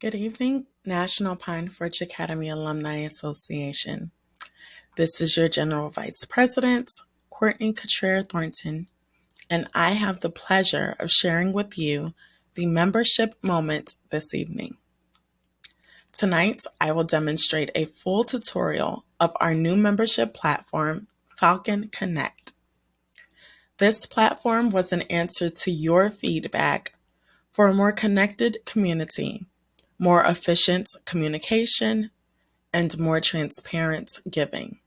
Good evening, National Pine Forge Academy Alumni Association. This is your General Vice President, Courtney Cottrell Thornton, and I have the pleasure of sharing with you the membership moment this evening. Tonight, I will demonstrate a full tutorial of our new membership platform, FalconConnect. This platform was an answer to your feedback for a more connected community, more efficient communication, and more transparent giving.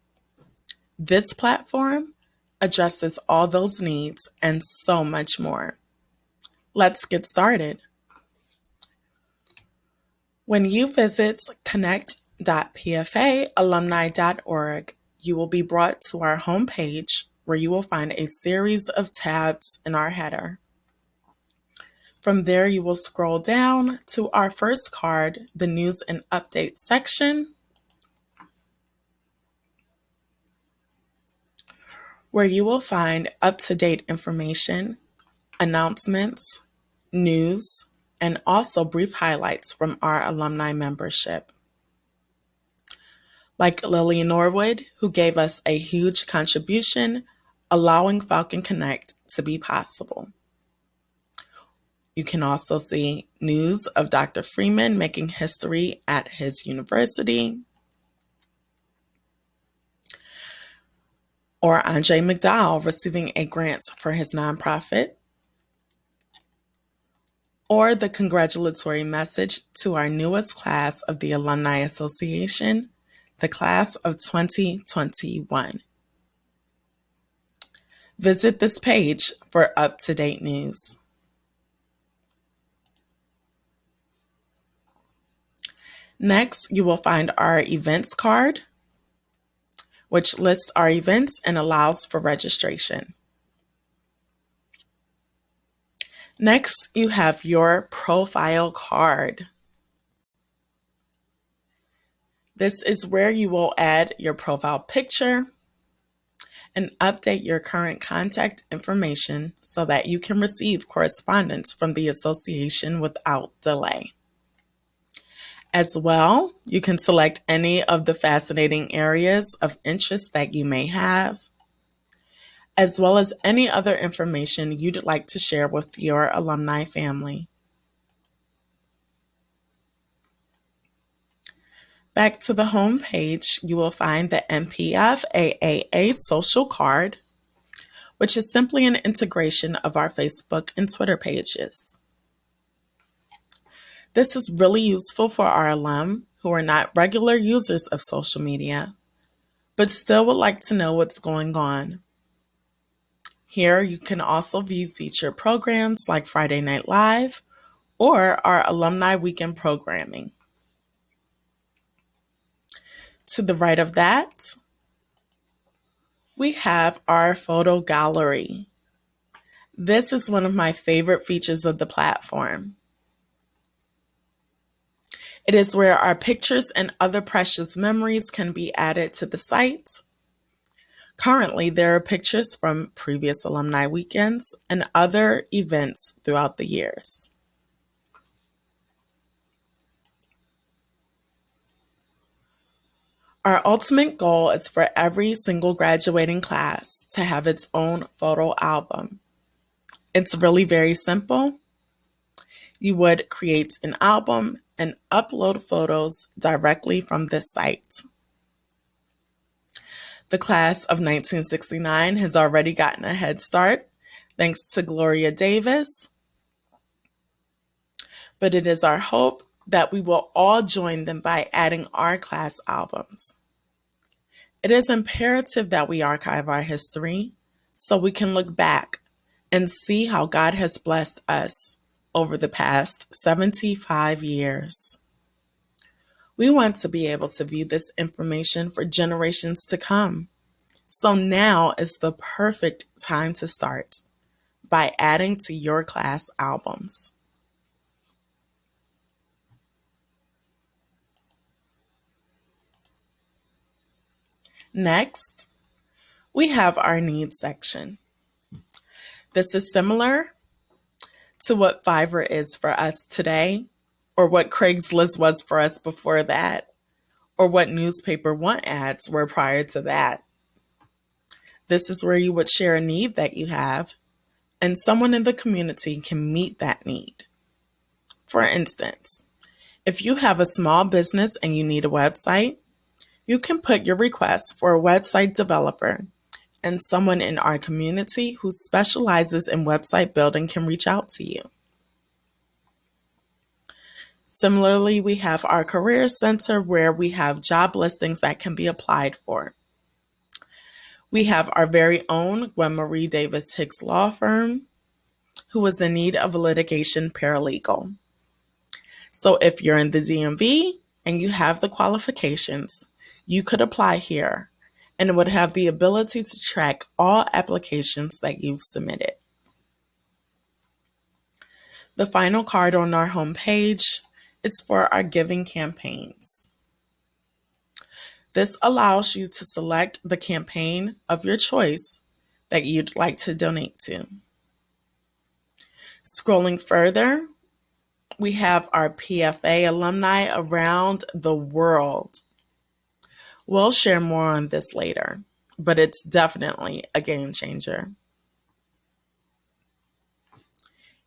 This platform addresses all those needs and so much more. Let's get started. When you visit connect.pfaalumni.org, you will be brought to our homepage where you will find a series of tabs in our header. From there, you will scroll down to our first card, the News and Updates section, where you will find up-to-date information, announcements, news, and also brief highlights from our alumni membership. Like Lily Norwood, who gave us a huge contribution, allowing FalconConnect to be possible. You can also see news of Dr. Freeman making history at his university, or Andre McDowell receiving a grant for his nonprofit, or the congratulatory message to our newest class of the Alumni Association, the class of 2021. Visit this page for up-to-date news. Next, you will find our events card, which lists our events and allows for registration. Next, you have your profile card. This is where you will add your profile picture and update your current contact information so that you can receive correspondence from the association without delay. As well, you can select any of the fascinating areas of interest that you may have, as well as any other information you'd like to share with your alumni family. Back to the home page, you will find the NPFAAA social card, which is simply an integration of our Facebook and Twitter pages. This is really useful for our alum who are not regular users of social media, but still would like to know what's going on. Here, you can also view featured programs like Friday Night Live or our Alumni Weekend programming. To the right of that, we have our photo gallery. This is one of my favorite features of the platform. It is where our pictures and other precious memories can be added to the site. Currently, there are pictures from previous alumni weekends and other events throughout the years. Our ultimate goal is for every single graduating class to have its own photo album. It's really very simple. You would create an album and upload photos directly from this site. The class of 1969 has already gotten a head start, thanks to Gloria Davis. But it is our hope that we will all join them by adding our class albums. It is imperative that we archive our history so we can look back and see how God has blessed us over the past 75 years. We want to be able to view this information for generations to come. So now is the perfect time to start by adding to your class albums. Next, we have our needs section. This is similar to what Fiverr is for us today, or what Craigslist was for us before that, or what newspaper want ads were prior to that. This is where you would share a need that you have, and someone in the community can meet that need. For instance, if you have a small business and you need a website, you can put your request for a website developer, and someone in our community who specializes in website building can reach out to you. Similarly, we have our Career Center where we have job listings that can be applied for. We have our very own Gwen Marie Davis Hicks Law Firm, who is in need of a litigation paralegal. So if you're in the DMV and you have the qualifications, you could apply here and would have the ability to track all applications that you've submitted. The final card on our homepage is for our giving campaigns. This allows you to select the campaign of your choice that you'd like to donate to. Scrolling further, we have our PFA alumni around the world. We'll share more on this later, but it's definitely a game changer.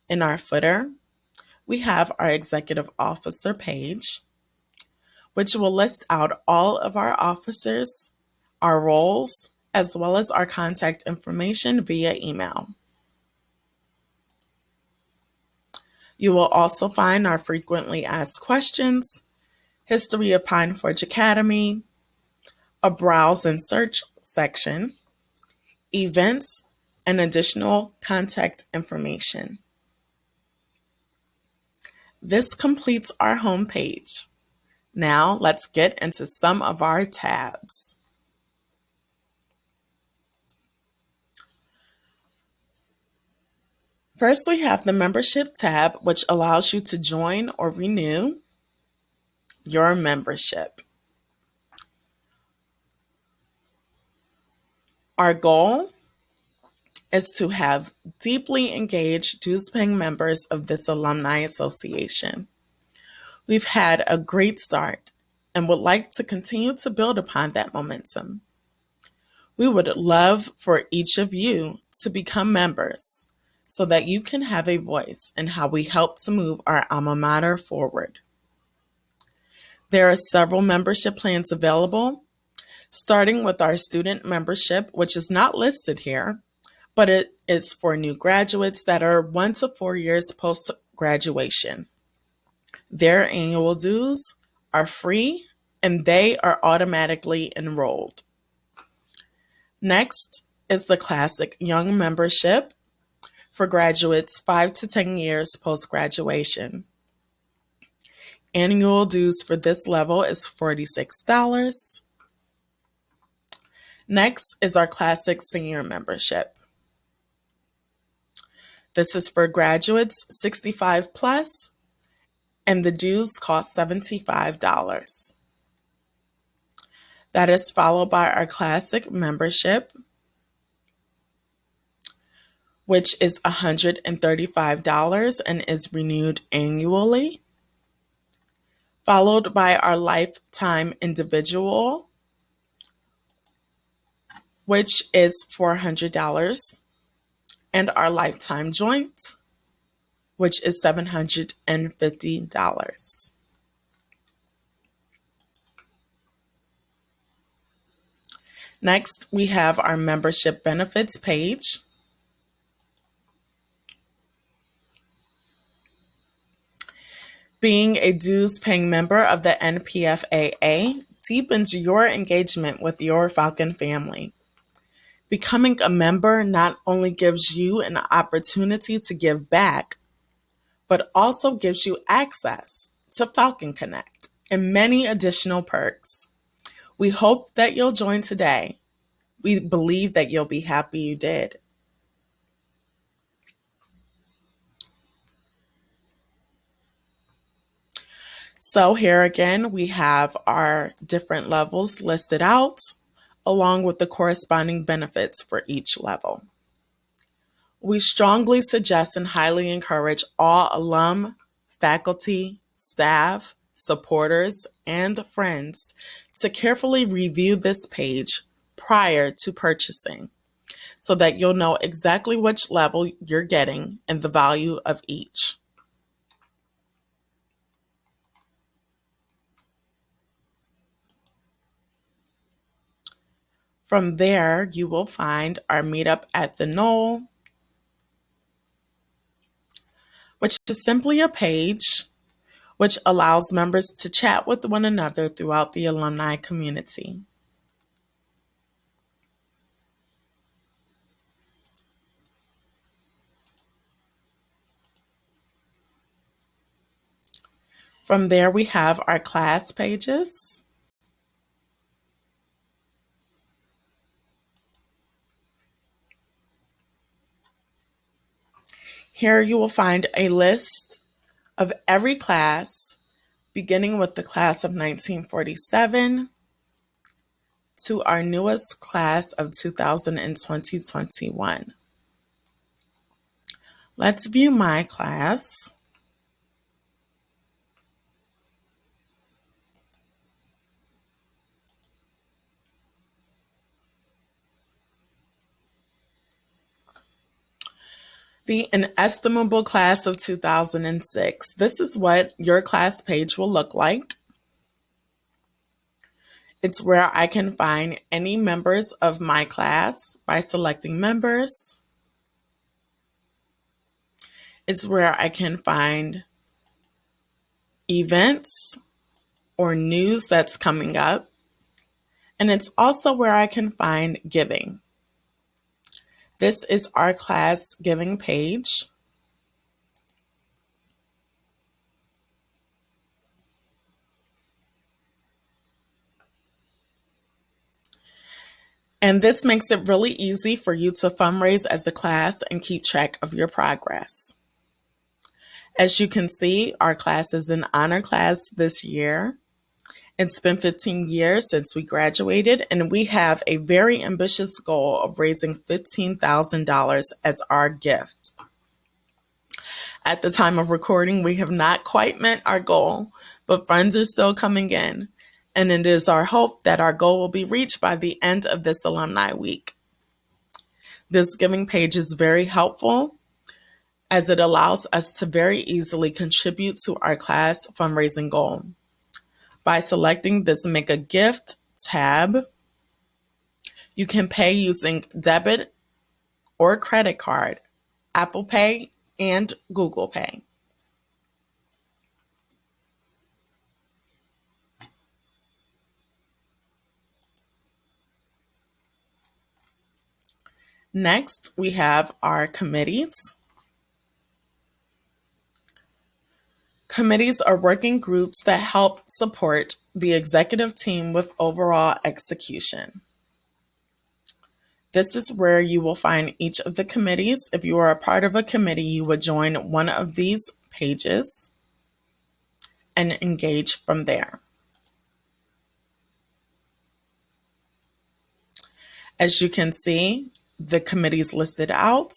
In our footer, we have our executive officer page, which will list out all of our officers, our roles, as well as our contact information via email. You will also find our frequently asked questions, history of Pine Forge Academy, a browse and search section, events, and additional contact information. This completes our homepage. Now let's get into some of our tabs. First, we have the membership tab, which allows you to join or renew your membership. Our goal is to have deeply engaged dues-paying members of this Alumni Association. We've had a great start and would like to continue to build upon that momentum. We would love for each of you to become members so that you can have a voice in how we help to move our alma mater forward. There are several membership plans available, starting with our student membership, which is not listed here, but it is for new graduates that are 1 to 4 years post-graduation. Their annual dues are free and they are automatically enrolled. Next is the Classic Young Membership for graduates 5 to 10 years post-graduation. Annual dues for this level is $46. Next is our Classic Senior Membership. This is for graduates 65 plus, and the dues cost $75. That is followed by our Classic Membership, which is $135 and is renewed annually, followed by our Lifetime Individual, which is $400, and our Lifetime Joint, which is $750. Next, we have our membership benefits page. Being a dues-paying member of the NPFAAA deepens your engagement with your Falcon family. Becoming a member not only gives you an opportunity to give back, but also gives you access to FalconConnect and many additional perks. We hope that you'll join today. We believe that you'll be happy you did. So here again, we have our different levels listed out, along with the corresponding benefits for each level. We strongly suggest and highly encourage all alum, faculty, staff, supporters, and friends to carefully review this page prior to purchasing so that you'll know exactly which level you're getting and the value of each. From there, you will find our Meetup at the Knoll, which is simply a page which allows members to chat with one another throughout the alumni community. From there, we have our class pages. Here you will find a list of every class, beginning with the class of 1947 to our newest class of 2020-21. Let's view my class. The inestimable class of 2006. This is what your class page will look like. It's where I can find any members of my class by selecting members. It's where I can find events or news that's coming up. And it's also where I can find giving. This is our class giving page. And this makes it really easy for you to fundraise as a class and keep track of your progress. As you can see, our class is an honor class this year. It's been 15 years since we graduated, and we have a very ambitious goal of raising $15,000 as our gift. At the time of recording, we have not quite met our goal, but funds are still coming in, and it is our hope that our goal will be reached by the end of this Alumni Week. This giving page is very helpful as it allows us to very easily contribute to our class fundraising goal. By selecting this Make a Gift tab, you can pay using debit or credit card, Apple Pay, and Google Pay. Next, we have our committees. Committees are working groups that help support the executive team with overall execution. This is where you will find each of the committees. If you are a part of a committee, you would join one of these pages and engage from there. As you can see, the committees listed out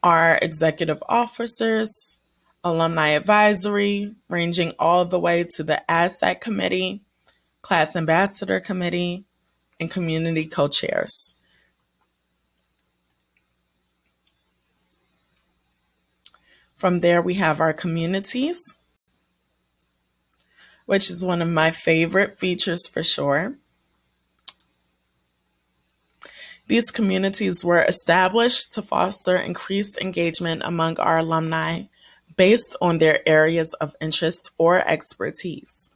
are executive officers, alumni advisory, ranging all the way to the ASAC committee, class ambassador committee, and community co-chairs. From there, we have our communities, which is one of my favorite features for sure. These communities were established to foster increased engagement among our alumni based on their areas of interest or expertise.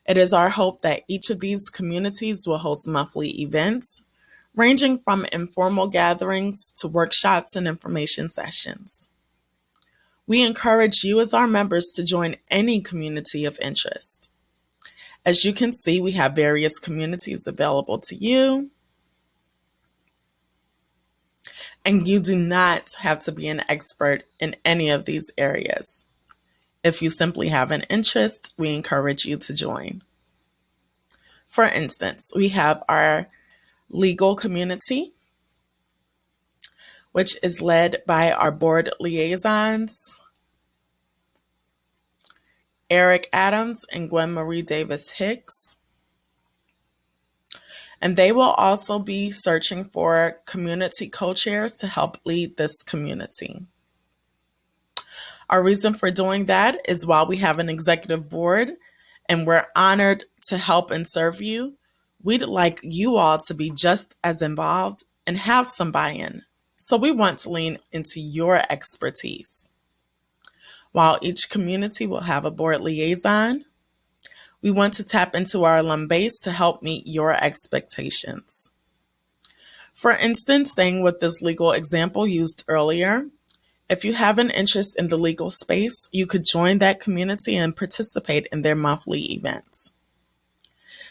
It is our hope that each of these communities will host monthly events, ranging from informal gatherings to workshops and information sessions. We encourage you as our members to join any community of interest. As you can see, we have various communities available to you. And you do not have to be an expert in any of these areas. If you simply have an interest, we encourage you to join. For instance, we have our legal community, which is led by our board liaisons. Eric Adams and Gwen Marie Davis Hicks. And they will also be searching for community co-chairs to help lead this community. Our reason for doing that is while we have an executive board and we're honored to help and serve you, we'd like you all to be just as involved and have some buy-in. So we want to lean into your expertise. While each community will have a board liaison, we want to tap into our alum base to help meet your expectations. For instance, staying with this legal example used earlier, if you have an interest in the legal space, you could join that community and participate in their monthly events.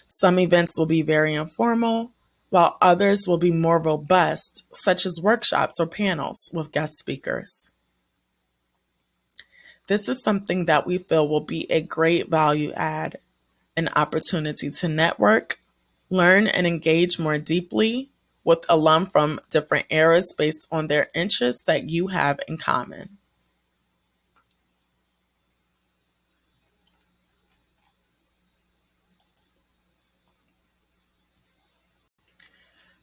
Some events will be very informal, while others will be more robust, such as workshops or panels with guest speakers. This is something that we feel will be a great value add, an opportunity to network, learn, and engage more deeply with alum from different eras based on their interests that you have in common.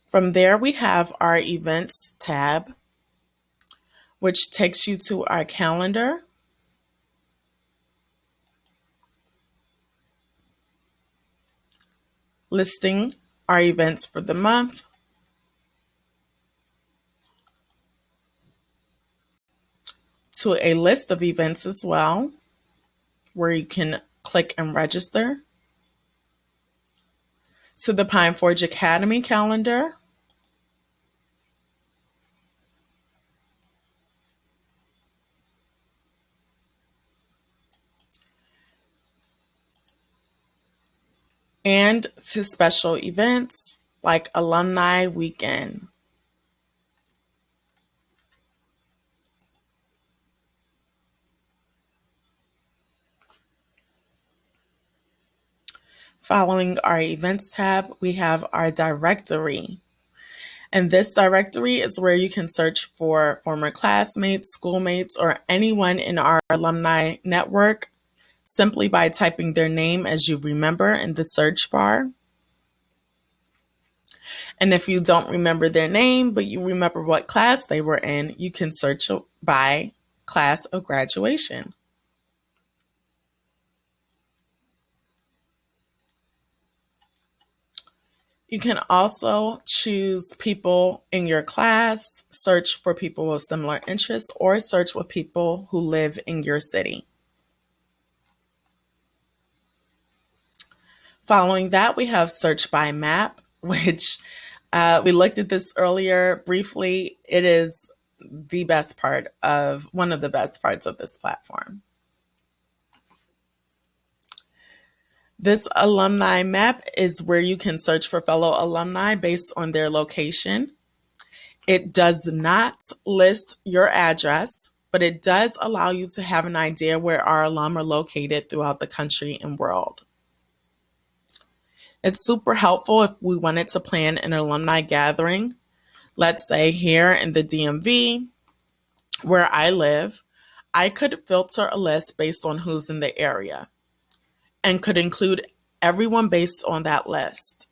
From there, we have our events tab, which takes you to our calendar. Listing our events for the month. To a list of events as well, where you can click and register. To the Pine Forge Academy calendar. And to special events like Alumni Weekend. Following our events tab, we have our directory. And this directory is where you can search for former classmates, schoolmates, or anyone in our alumni network simply by typing their name as you remember in the search bar. And if you don't remember their name, but you remember what class they were in, you can search by class of graduation. You can also choose people in your class, search for people with similar interests, or search with people who live in your city. Following that, we have search by map, which we looked at this earlier briefly. It is one of the best parts of this platform. This alumni map is where you can search for fellow alumni based on their location. It does not list your address, but it does allow you to have an idea where our alum are located throughout the country and world. It's super helpful if we wanted to plan an alumni gathering, let's say here in the DMV, where I live. I could filter a list based on who's in the area and could include everyone based on that list.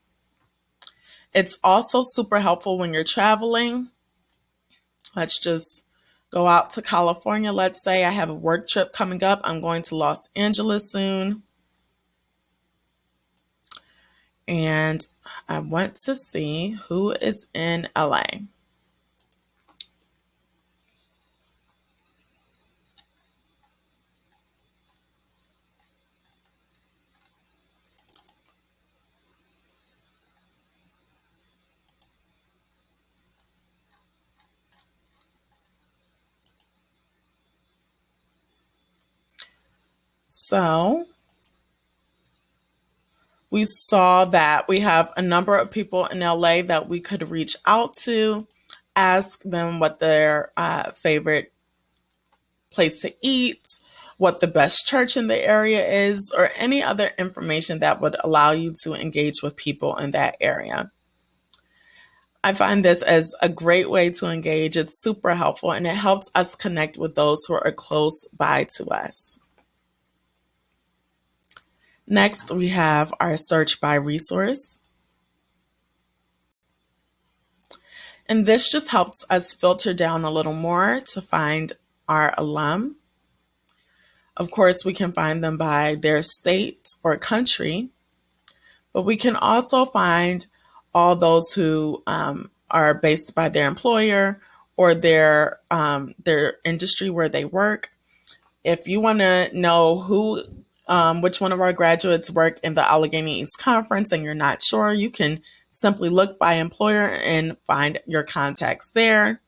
It's also super helpful when you're traveling. Let's just go out to California. Let's say I have a work trip coming up. I'm going to Los Angeles soon. And I want to see who is in LA. So we saw that we have a number of people in LA that we could reach out to, ask them what their favorite place to eat, what the best church in the area is, or any other information that would allow you to engage with people in that area. I find this as a great way to engage. It's super helpful and it helps us connect with those who are close by to us. Next, we have our search by resource. And this just helps us filter down a little more to find our alum. Of course, we can find them by their state or country, but we can also find all those who are based by their employer or their industry where they work. If you want to know which one of our graduates work in the Allegheny East Conference and you're not sure, you can simply look by employer and find your contacts there.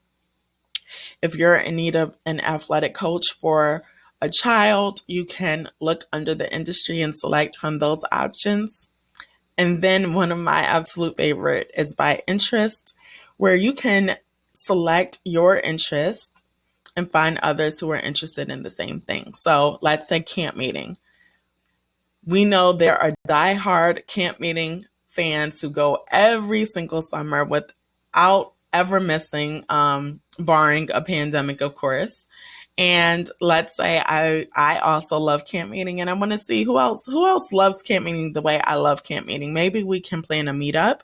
If you're in need of an athletic coach for a child, you can look under the industry and select from those options. And then one of my absolute favorite is by interest, where you can select your interest and find others who are interested in the same thing. So let's say camp meeting. We know there are diehard camp meeting fans who go every single summer without ever missing, barring a pandemic, of course. And let's say I also love camp meeting, and I want to see who else loves camp meeting the way I love camp meeting. Maybe we can plan a meetup.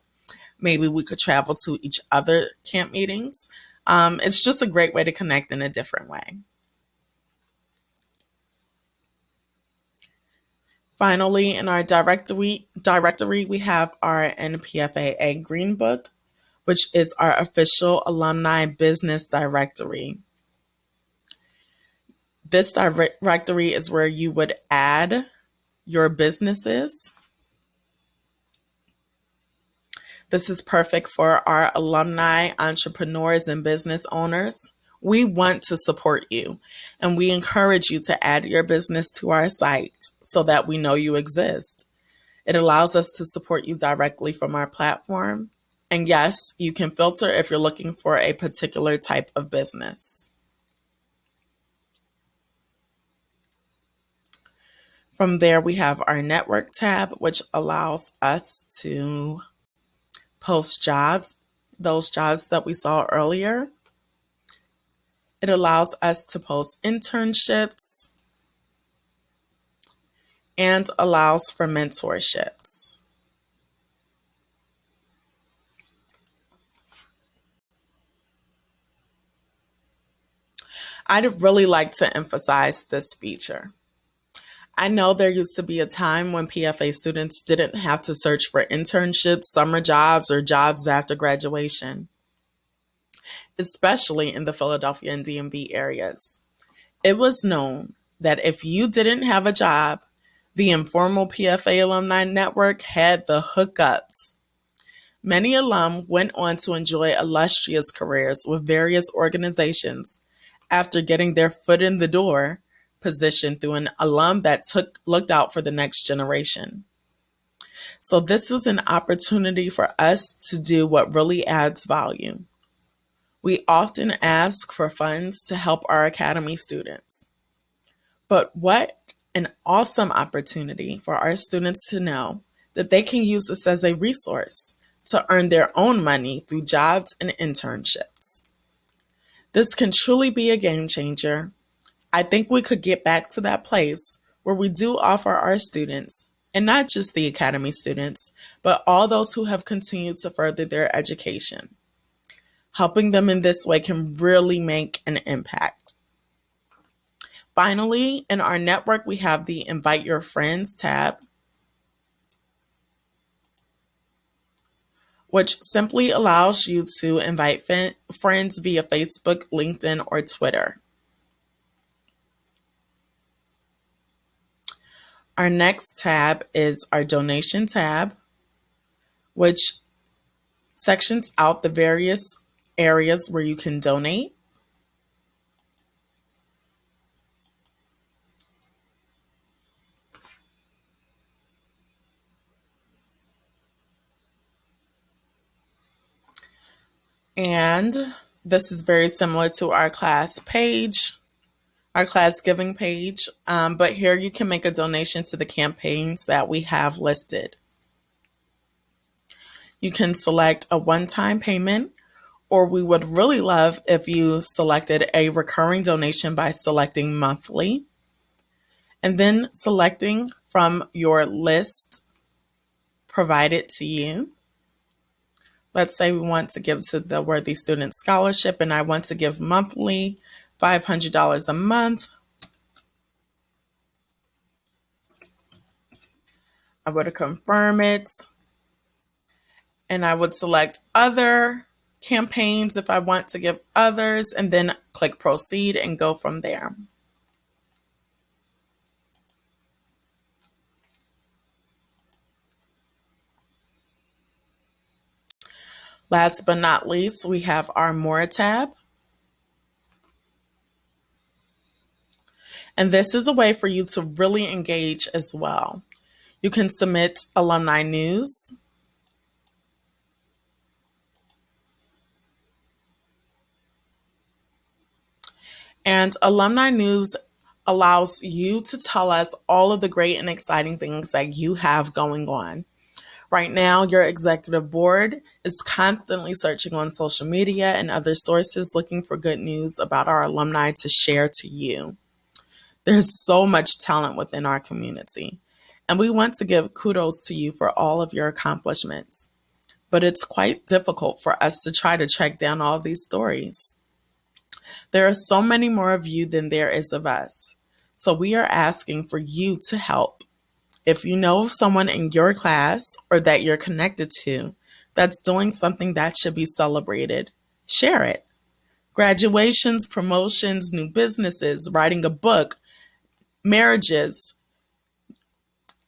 Maybe we could travel to each other camp meetings. It's just a great way to connect in a different way. Finally, in our directory, we have our NPFAA Green Book, which is our official alumni business directory. This directory is where you would add your businesses. This is perfect for our alumni, entrepreneurs, and business owners. We want to support you, and we encourage you to add your business to our site so that we know you exist. It allows us to support you directly from our platform. And yes, you can filter if you're looking for a particular type of business. From there, we have our network tab, which allows us to post jobs, those jobs that we saw earlier. It allows us to post internships and allows for mentorships. I'd really like to emphasize this feature. I know there used to be a time when PFA students didn't have to search for internships, summer jobs, or jobs after graduation, especially in the Philadelphia and DMV areas. It was known that if you didn't have a job, the informal PFA alumni network had the hookups. Many alum went on to enjoy illustrious careers with various organizations after getting their foot in the door position through an alum that looked out for the next generation. So this is an opportunity for us to do what really adds value. We often ask for funds to help our academy students. But what an awesome opportunity for our students to know that they can use this as a resource to earn their own money through jobs and internships. This can truly be a game changer. I think we could get back to that place where we do offer our students, and not just the academy students, but all those who have continued to further their education. Helping them in this way can really make an impact. Finally, in our network, we have the Invite Your Friends tab, which simply allows you to invite friends via Facebook, LinkedIn, or Twitter. Our next tab is our donation tab, which sections out the various areas where you can donate. And this is very similar to our class page, our class giving page, but here you can make a donation to the campaigns that we have listed. You can select a one-time payment, or we would really love if you selected a recurring donation by selecting monthly. and then selecting from your list provided to you. Let's say we want to give to the Worthy Student Scholarship, and I want to give monthly $500 a month. I would confirm it, and I would select other campaigns if I want to give others, and then click proceed and go from there. Last but not least, we have our More tab. And this is a way for you to really engage as well. You can submit alumni news. And alumni news allows you to tell us all of the great and exciting things that you have going on. Right now, your executive board is constantly searching on social media and other sources looking for good news about our alumni to share to you. There's so much talent within our community, and we want to give kudos to you for all of your accomplishments. But it's quite difficult for us to try to track down all these stories. There are so many more of you than there is of us. So we are asking for you to help. If you know of someone in your class or that you're connected to that's doing something that should be celebrated, share it. Graduations, promotions, new businesses, writing a book, marriages,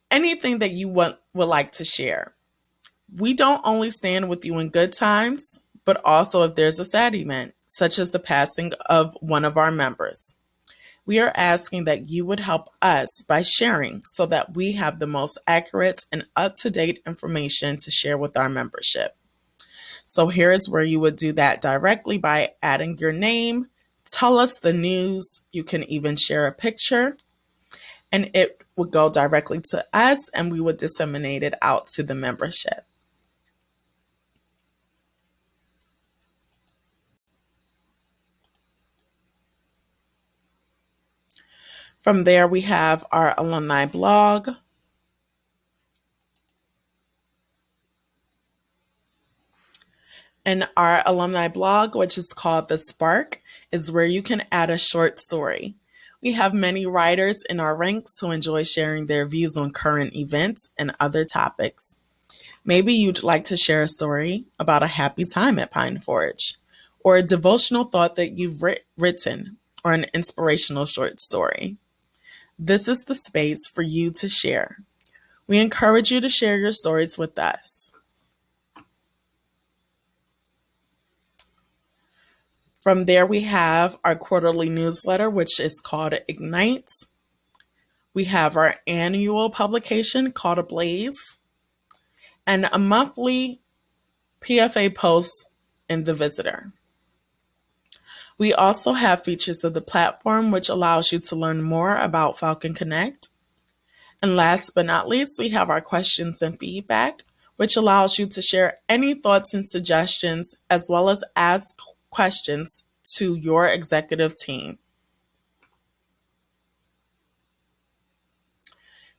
anything that you would like to share. We don't only stand with you in good times, but also if there's a sad event, such as the passing of one of our members. We are asking that you would help us by sharing so that we have the most accurate and up-to-date information to share with our membership. So here is where you would do that directly by adding your name, tell us the news, you can even share a picture, and it would go directly to us and we would disseminate it out to the membership. From there, we have our Alumni Blog. And our Alumni Blog, which is called The Spark, is where you can add a short story. We have many writers in our ranks who enjoy sharing their views on current events and other topics. Maybe you'd like to share a story about a happy time at Pine Forge, or a devotional thought that you've written, or an inspirational short story. This is the space for you to share. We encourage you to share your stories with us. From there, we have our quarterly newsletter, which is called Ignite. We have our annual publication called Ablaze, and a monthly PFA post in the Visitor. We also have features of the platform, which allows you to learn more about FalconConnect. And last but not least, we have our questions and feedback, which allows you to share any thoughts and suggestions, as well as ask questions to your executive team.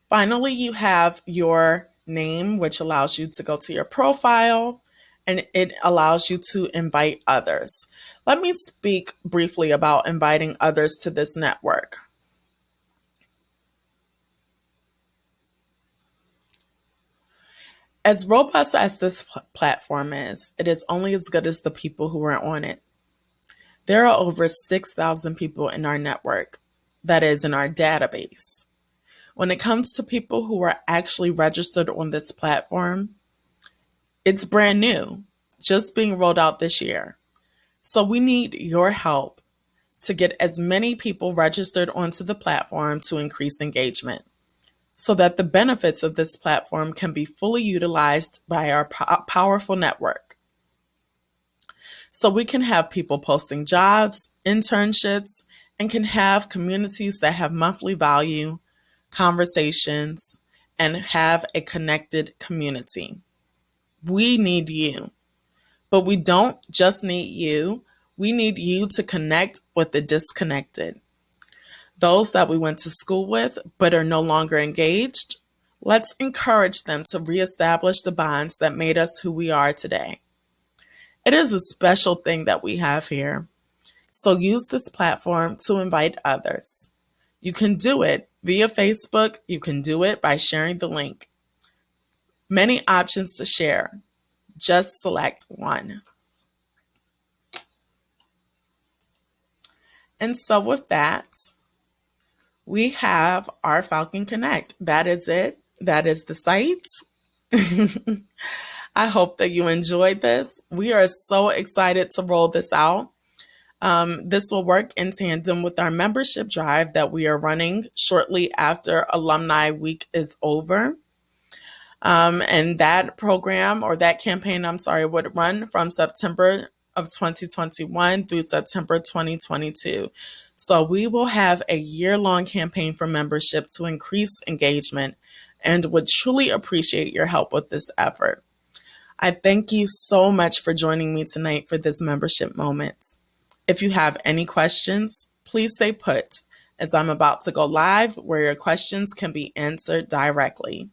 Finally, you have your name, which allows you to go to your profile, and it allows you to invite others. Let me speak briefly about inviting others to this network. As robust as this platform is, it is only as good as the people who are on it. There are over 6,000 people in our network, that is, in our database. When it comes to people who are actually registered on this platform, it's brand new, just being rolled out this year. So we need your help to get as many people registered onto the platform to increase engagement, so that the benefits of this platform can be fully utilized by our powerful network. So we can have people posting jobs, internships, and can have communities that have monthly value, conversations, and have a connected community. We need you, but we don't just need you. We need you to connect with the disconnected. Those that we went to school with but are no longer engaged, let's encourage them to reestablish the bonds that made us who we are today. It is a special thing that we have here, so use this platform to invite others. You can do it via Facebook. You can do it by sharing the link. Many options to share. Just select one. And so with that, we have our FalconConnect. That is it. That is the site. I hope that you enjoyed this. We are so excited to roll this out. This will work in tandem with our membership drive that we are running shortly after Alumni Week is over. And that program, or that campaign, would run from September of 2021 through September 2022. So we will have a year-long campaign for membership to increase engagement and would truly appreciate your help with this effort. I thank you so much for joining me tonight for this membership moment. If you have any questions, please stay put, as I'm about to go live where your questions can be answered directly.